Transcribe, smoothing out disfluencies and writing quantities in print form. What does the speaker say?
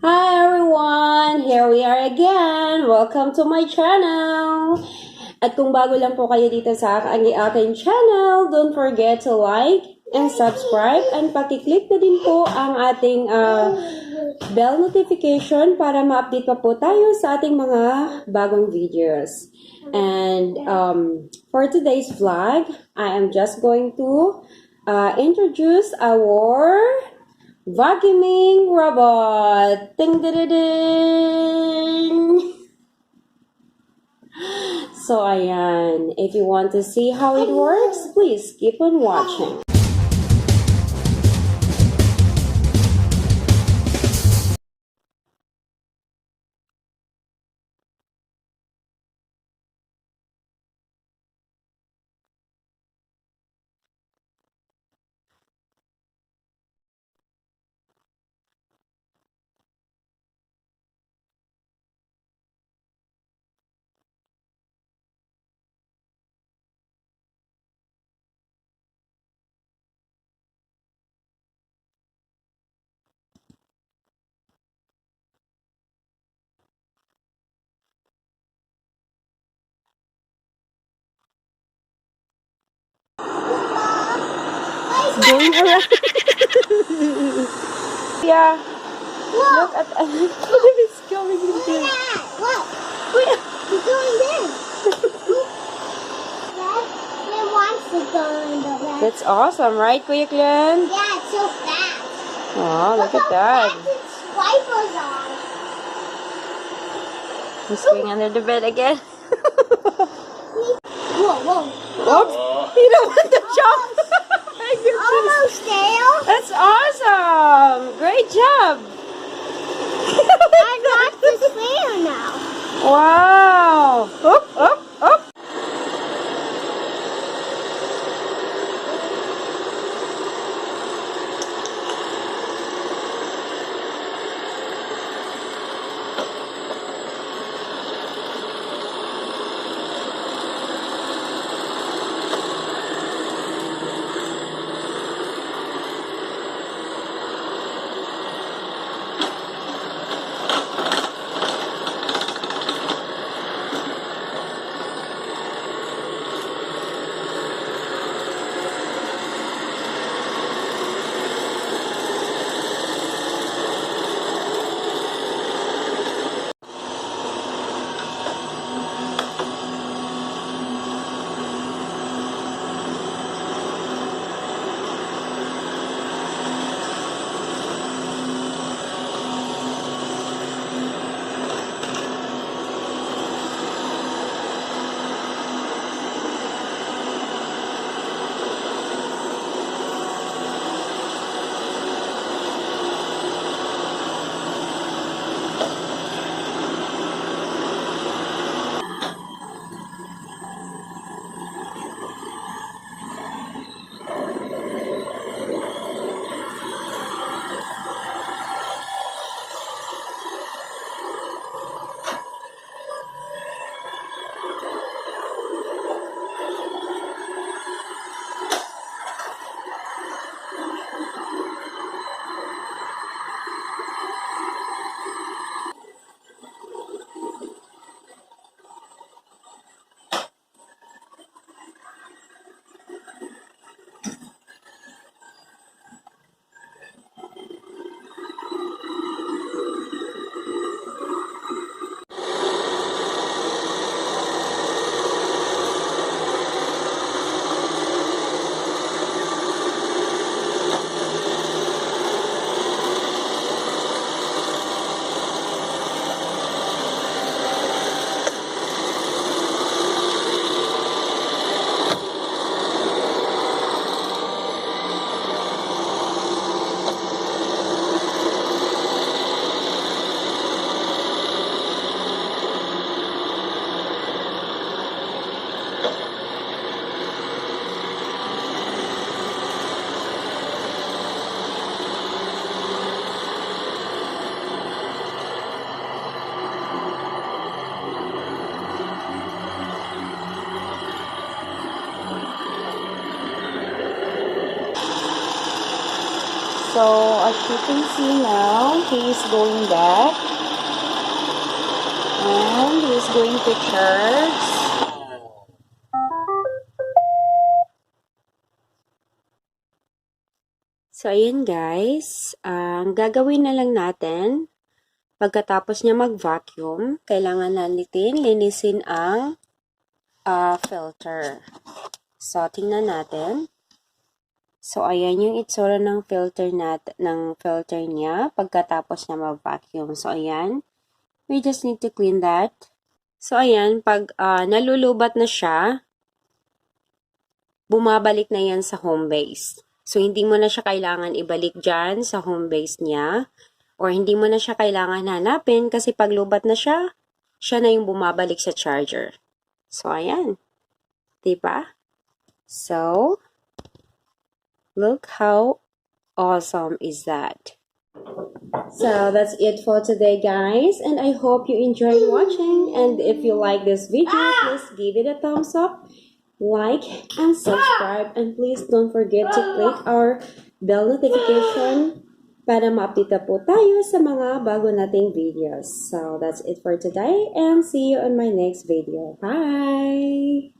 Hi everyone! Here we are again! Welcome to my channel! At kung bago lang po kayo dito sa aking channel, don't forget to like and subscribe and pakiclick na din po ang ating bell notification para ma-update pa po tayo sa ating mga bagong videos. And for today's vlog, I am just going to introduce our vacuuming robot. Ding ding ding ding. So ayan, if you want to see how it works, please keep on watching. Going around. Yeah. Look at it's going in there. Look. He's doing this. He wants to go in the back. That's awesome, right, Kuya Glenn? Yeah, it's so fast. Oh, look at that. Its wipers on. He's going under the bed again. Whoa. Oops! You don't want to jump. Almost there. That's awesome! Great job! I got this fair now. Wow! Up! So, as you can see now, he is going back. And he is going to church. So, ayan guys. Ang gagawin na lang natin, pagkatapos niya mag-vacuum, kailangan natin linisin ang filter. So, tingnan natin. So, ayan yung itsura ng filter niya pagkatapos niya mag-vacuum. So, ayan. We just need to clean that. So, ayan. Pag nalulubat na siya, bumabalik na yan sa home base. So, hindi mo na siya kailangan ibalik dyan sa home base niya. Or hindi mo na siya kailangan hanapin kasi pag lubat na siya, siya na yung bumabalik sa charger. So, ayan. Diba? So, look how awesome is that. So, that's it for today, guys. And I hope you enjoyed watching. And if you like this video, please give it a thumbs up, like, and subscribe. And please don't forget to click our bell notification para ma-update po tayo sa mga bago nating videos. So, that's it for today. And see you on my next video. Bye!